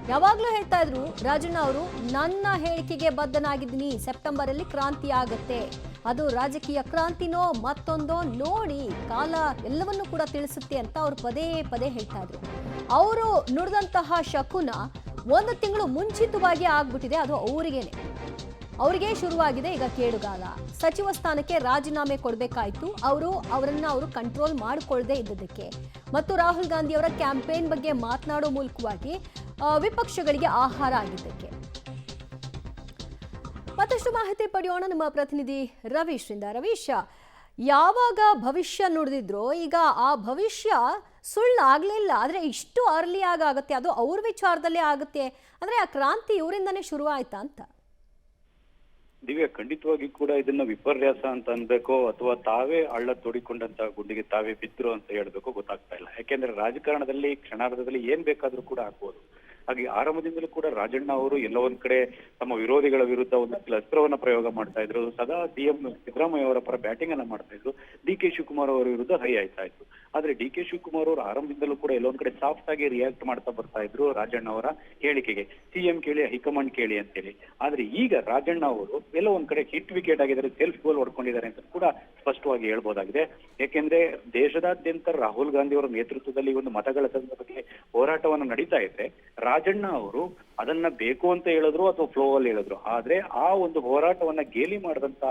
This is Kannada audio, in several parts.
ಯಾವಾಗಲೂ ಹೇಳ್ತಾ ಇದ್ರು ರಾಜಣ್ಣ ಅವರು, ನನ್ನ ಹೇಳಿಕೆಗೆ ಬದ್ಧನಾಗಿದ್ದೀನಿ, ಸೆಪ್ಟೆಂಬರ್ ಅಲ್ಲಿ ಕ್ರಾಂತಿ ಆಗುತ್ತೆ, ಅದು ರಾಜಕೀಯ ಕ್ರಾಂತಿನೋ ಮತ್ತೊಂದೋ ನೋಡಿ ಕಾಲ ಎಲ್ಲವನ್ನೂ ಕೂಡ ತಿಳಿಸುತ್ತೆ ಅಂತ ಅವ್ರು ಪದೇ ಪದೇ ಹೇಳ್ತಾ ಇದ್ರು. ಅವರು ನುಡಿದಂತಹ ಶಕುನ ಒಂದು ತಿಂಗಳು ಮುಂಚಿತವಾಗಿ ಆಗ್ಬಿಟ್ಟಿದೆ. ಅದು ಅವರಿಗೆ ಶುರುವಾಗಿದೆ ಈಗ ಕೇಡುಗಾಲ. ಸಚಿವ ಸ್ಥಾನಕ್ಕೆ ರಾಜೀನಾಮೆ ಕೊಡಬೇಕಾಯ್ತು ಅವರನ್ನು ಕಂಟ್ರೋಲ್ ಮಾಡಿಕೊಳ್ಳದೆ ಇದ್ದದಕ್ಕೆ, ಮತ್ತು ರಾಹುಲ್ ಗಾಂಧಿ ಅವರ ಕ್ಯಾಂಪೇನ್ ಬಗ್ಗೆ ಮಾತನಾಡೋ ಮೂಲಕವಾಗಿ ವಿಪಕ್ಷಗಳಿಗೆ ಆಹಾರ ಆಗಿದ್ದಕ್ಕೆ. ಮತ್ತಷ್ಟು ಮಾಹಿತಿ ಪಡೆಯೋಣ ನಮ್ಮ ಪ್ರತಿನಿಧಿ ರವೀಶ್ರಿಂದ. ರವೀಶ್, ಯಾವಾಗ ಭವಿಷ್ಯ ನುಡಿದಿದ್ರು, ಈಗ ಆ ಭವಿಷ್ಯ ಸುಳ್ಳಾಗ್ಲಿಲ್ಲ, ಆದ್ರೆ ಇಷ್ಟು ಅರ್ಲಿ ಆಗುತ್ತೆ, ಅದು ಅವ್ರ ವಿಚಾರದಲ್ಲೇ ಆಗುತ್ತೆ ಅಂದ್ರೆ ಆ ಕ್ರಾಂತಿ ಇವರಿಂದನೇ ಶುರು ಆಯ್ತಾ ಅಂತ? ದಿವ್ಯಾ, ಖಂಡಿತವಾಗಿ ಕೂಡ ಇದನ್ನ ವಿಪರ್ಯಾಸ ಅಂತ ಅನ್ಬೇಕೋ ಅಥವಾ ತಾವೇ ಹಳ್ಳ ತೋಡಿಕೊಂಡಂತ ಗುಂಡಿಗೆ ತಾವೇ ಬಿದ್ರು ಅಂತ ಹೇಳ್ಬೇಕು ಗೊತ್ತಾಗ್ತಾ ಇಲ್ಲ. ಯಾಕೆಂದ್ರೆ ರಾಜಕಾರಣದಲ್ಲಿ ಕ್ಷಣಾರ್ಧದಲ್ಲಿ ಏನ್ ಬೇಕಾದ್ರೂ ಕೂಡ ಆಗ್ಬೋದು. ಹಾಗೆ ಆರಂಭದಿಂದಲೂ ಕೂಡ ರಾಜಣ್ಣ ಅವರು ಎಲ್ಲೋ ಒಂದ್ ಕಡೆ ತಮ್ಮ ವಿರೋಧಿಗಳ ವಿರುದ್ಧ ಒಂದು ಅಸ್ತ್ರವನ್ನ ಪ್ರಯೋಗ ಮಾಡ್ತಾ ಇದ್ರು. ಸದಾ ಸಿಎಂ ಸಿದ್ದರಾಮಯ್ಯ ಅವರ ಪರ ಬ್ಯಾಟಿಂಗ್ ಅನ್ನ ಮಾಡ್ತಾ ಇದ್ರು. ಡಿ.ಕೆ. ಶಿವಕುಮಾರ್ ಅವರ ವಿರುದ್ಧ ಹೈ ಆಯ್ತಾ ಇತ್ತು. ಆದ್ರೆ ಡಿ.ಕೆ. ಶಿವಕುಮಾರ್ ಅವರು ಆರಂಭದಿಂದಲೂ ಕೂಡ ಎಲ್ಲೊಂದ್ ಕಡೆ ಸಾಫ್ಟ್ ಆಗಿ ರಿಯಾಕ್ಟ್ ಮಾಡ್ತಾ ಬರ್ತಾ ಇದ್ರು ರಾಜಣ್ಣ ಅವರ ಹೇಳಿಕೆಗೆ. ಸಿಎಂ ಕೇಳಿ ಹೈಕಮಾಂಡ್ ಕೇಳಿ ಅಂತೇಳಿ. ಆದ್ರೆ ಈಗ ರಾಜಣ್ಣ ಅವರು ಎಲ್ಲೋ ಒಂದ್ ಕಡೆ ಹಿಟ್ ವಿಕೆಟ್ ಆಗಿದ್ದಾರೆ, ಸೆಲ್ಫ್ ಗೋಲ್ ಹೊಡ್ಕೊಂಡಿದ್ದಾರೆ ಅಂತ ಕೂಡ ಸ್ಪಷ್ಟವಾಗಿ ಹೇಳ್ಬೋದಾಗಿದೆ. ಯಾಕೆಂದ್ರೆ ದೇಶದಾದ್ಯಂತ ರಾಹುಲ್ ಗಾಂಧಿ ಅವರ ನೇತೃತ್ವದಲ್ಲಿ ಒಂದು ಮತಗಳ ಬಗ್ಗೆ ಹೋರಾಟವನ್ನು ನಡೀತಾ ಇದ್ರೆ ರಾಜಣ್ಣ ಅವರು ಅದನ್ನ ಬೇಕು ಅಂತ ಹೇಳಿದ್ರು ಅಥವಾ ಫ್ಲೋ ಅಲ್ಲಿ ಹೇಳಿದ್ರು. ಆದ್ರೆ ಆ ಒಂದು ಹೋರಾಟವನ್ನ ಗೇಲಿ ಮಾಡಿದಂತ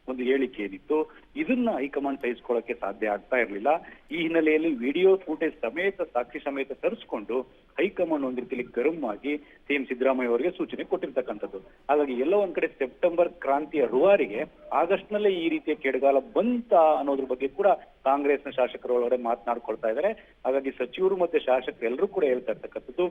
ಒಂದು ಹೇಳಿಕೆ ಏನಿತ್ತು, ಇದನ್ನ ಹೈಕಮಾಂಡ್ ಸಹಿಸ್ಕೊಳ್ಳಕ್ಕೆ ಸಾಧ್ಯ ಆಗ್ತಾ ಇರ್ಲಿಲ್ಲ. ಈ ಹಿನ್ನೆಲೆಯಲ್ಲಿ ವಿಡಿಯೋ ಫೂಟೇಜ್ ಸಮೇತ ಸಾಕ್ಷಿ ಸಮೇತ ತರಿಸ್ಕೊಂಡು ಹೈಕಮಾಂಡ್ ಒಂದ್ ರೀತಿಯಲ್ಲಿ ಗರಂ ಆಗಿ ಸಿಎಂ ಸಿದ್ದರಾಮಯ್ಯ ಅವರಿಗೆ ಸೂಚನೆ ಕೊಟ್ಟಿರ್ತಕ್ಕಂಥದ್ದು. ಹಾಗಾಗಿ ಎಲ್ಲೋ ಒಂದ್ ಕಡೆ ಸೆಪ್ಟೆಂಬರ್ ಕ್ರಾಂತಿಯ ರೂವಾರಿಗೆ ಆಗಸ್ಟ್ ನಲ್ಲೇ ಈ ರೀತಿಯ ಕೆಡಗಾಲ ಬಂತ ಅನ್ನೋದ್ರ ಬಗ್ಗೆ ಕೂಡ ಕಾಂಗ್ರೆಸ್ನ ಶಾಸಕರು ಒಳಗಡೆ ಮಾತನಾಡ್ಕೊಳ್ತಾ ಇದ್ದಾರೆ. ಹಾಗಾಗಿ ಸಚಿವರು ಮತ್ತೆ ಶಾಸಕರು ಎಲ್ಲರೂ ಕೂಡ ಹೇಳ್ತಾ ಇರ್ತಕ್ಕಂಥದ್ದು,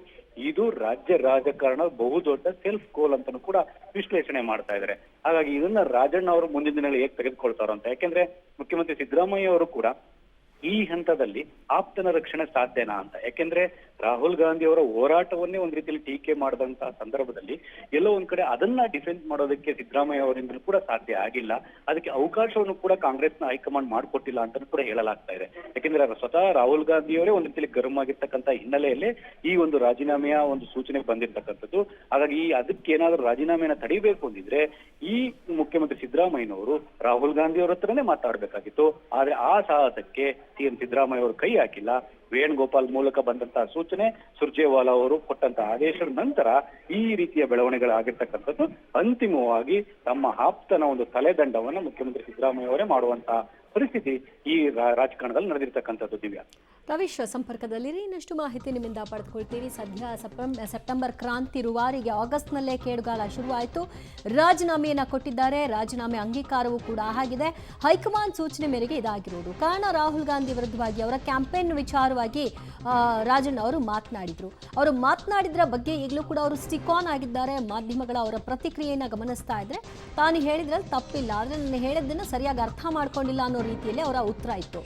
ಇದು ರಾಜ್ಯ ರಾಜಕಾರಣ ಬಹುದೊಡ್ಡ ಸೆಲ್ಫ್ ಗೋಲ್ ಅಂತಾನು ಕೂಡ ವಿಶ್ಲೇಷಣೆ ಮಾಡ್ತಾ ಇದ್ದಾರೆ. ಹಾಗಾಗಿ ಇದನ್ನ ರಾಜಣ್ಣ ಅವರು ಮುಂದಿನ ದಿನಗಳಲ್ಲಿ ಹೇಗೆ ತೆಗೆದುಕೊಳ್ತಾರೋ ಅಂತ. ಯಾಕೆಂದ್ರೆ ಮುಖ್ಯಮಂತ್ರಿ ಸಿದ್ದರಾಮಯ್ಯ ಅವರು ಕೂಡ ಈ ಹಂತದಲ್ಲಿ ಆಪ್ತನ ರಕ್ಷಣೆ ಸಾಧ್ಯನಾ ಅಂತ. ಯಾಕೆಂದ್ರೆ ರಾಹುಲ್ ಗಾಂಧಿ ಅವರ ಹೋರಾಟವನ್ನೇ ಒಂದ್ ರೀತಿಯಲ್ಲಿ ಟೀಕೆ ಮಾಡಿದಂತಹ ಸಂದರ್ಭದಲ್ಲಿ ಎಲ್ಲೋ ಒಂದ್ ಕಡೆ ಅದನ್ನ ಡಿಫೆಂಡ್ ಮಾಡೋದಕ್ಕೆ ಸಿದ್ದರಾಮಯ್ಯ ಅವರಿಂದ ಕೂಡ ಸಾಧ್ಯ ಆಗಿಲ್ಲ. ಅದಕ್ಕೆ ಅವಕಾಶವನ್ನು ಕೂಡ ಕಾಂಗ್ರೆಸ್ನ ಹೈಕಮಾಂಡ್ ಮಾಡಿಕೊಟ್ಟಿಲ್ಲ ಅಂತ ಕೂಡ ಹೇಳಲಾಗ್ತಾ ಇದೆ. ಯಾಕೆಂದ್ರೆ ಸ್ವತಃ ರಾಹುಲ್ ಗಾಂಧಿ ಅವರೇ ಒಂದ್ ರೀತಿಯಲ್ಲಿ ಗರಂ ಆಗಿರ್ತಕ್ಕಂಥ ಹಿನ್ನೆಲೆಯಲ್ಲಿ ಈ ಒಂದು ರಾಜೀನಾಮೆಯ ಒಂದು ಸೂಚನೆ ಬಂದಿರ್ತಕ್ಕಂಥದ್ದು. ಹಾಗಾಗಿ ಅದಕ್ಕೆ ಏನಾದ್ರೂ ರಾಜೀನಾಮೆಯನ್ನ ತಡಿಬೇಕು ಅಂದಿದ್ರೆ ಈ ಮುಖ್ಯಮಂತ್ರಿ ಸಿದ್ದರಾಮಯ್ಯನವರು ರಾಹುಲ್ ಗಾಂಧಿ ಅವರ ಹತ್ರನೇ ಮಾತಾಡ್ಬೇಕಾಗಿತ್ತು. ಆದ್ರೆ ಆ ಸಾಹಸಕ್ಕೆ ಸಿಎಂ ಸಿದ್ದರಾಮಯ್ಯ ಅವರು ಕೈ ಹಾಕಿಲ್ಲ. ವೇಣುಗೋಪಾಲ್ ಮೂಲಕ ಬಂದಂತಹ ಸೂಚನೆ, ಸುರ್ಜೇವಾಲಾ ಅವರು ಕೊಟ್ಟಂತಹ ಆದೇಶದ ನಂತರ ಈ ರೀತಿಯ ಬೆಳವಣಿಗೆಗಳಾಗಿರ್ತಕ್ಕಂಥದ್ದು. ಅಂತಿಮವಾಗಿ ತಮ್ಮ ಆಪ್ತನ ಒಂದು ತಲೆದಂಡವನ್ನು ಮುಖ್ಯಮಂತ್ರಿ ಸಿದ್ದರಾಮಯ್ಯ ಅವರೇ ಮಾಡುವಂತಹ ಪರಿಸ್ಥಿತಿ ಈ ರಾಜಕಾರಣದಲ್ಲಿ ನಡೆದಿರ್ತಕ್ಕಂಥದ್ದು. ದಿವ್ಯಾ, ರವೀಶ್ ಸಂಪರ್ಕದಲ್ಲಿರಿ, ಇನ್ನಷ್ಟು ಮಾಹಿತಿ ನಿಮ್ಮಿಂದ ಪಡೆದುಕೊಳ್ತೀವಿ. ಸದ್ಯ ಸೆಪ್ಟೆಂಬರ್ ಕ್ರಾಂತಿ ರೂವಾರಿಗೆ ಆಗಸ್ಟ್ನಲ್ಲೇ ಕೇಡುಗಾಲ ಶುರುವಾಯಿತು. ರಾಜೀನಾಮೆಯನ್ನ ಕೊಟ್ಟಿದ್ದಾರೆ. ರಾಜೀನಾಮೆ ಅಂಗೀಕಾರವೂ ಕೂಡ ಆಗಿದೆ. ಹೈಕಮಾಂಡ್ ಸೂಚನೆ ಮೇರೆಗೆ ಇದಾಗಿರುವುದು. ಕಾರಣ ರಾಹುಲ್ ಗಾಂಧಿ ವಿರುದ್ಧವಾಗಿ ಅವರ ಕ್ಯಾಂಪೇನ್ ವಿಚಾರವಾಗಿ ರಾಜಣ್ಣ ಅವರು ಮಾತನಾಡಿದ್ರು. ಅವರು ಮಾತನಾಡಿದ್ರ ಬಗ್ಗೆ ಈಗಲೂ ಕೂಡ ಅವರು ಸ್ಟಿಕ್ ಆನ್ ಆಗಿದ್ದಾರೆ. ಮಾಧ್ಯಮಗಳ ಅವರ ಪ್ರತಿಕ್ರಿಯೆಯನ್ನು ಗಮನಿಸ್ತಾ ಇದ್ರೆ ತಾನು ಹೇಳಿದ್ರಲ್ಲಿ ತಪ್ಪಿಲ್ಲ, ಆದರೆ ನಾನು ಹೇಳಿದ್ದನ್ನು ಸರಿಯಾಗಿ ಅರ್ಥ ಮಾಡ್ಕೊಂಡಿಲ್ಲ ಅನ್ನೋ ರೀತಿಯಲ್ಲಿ ಅವರ ಉತ್ತರ ಇತ್ತು.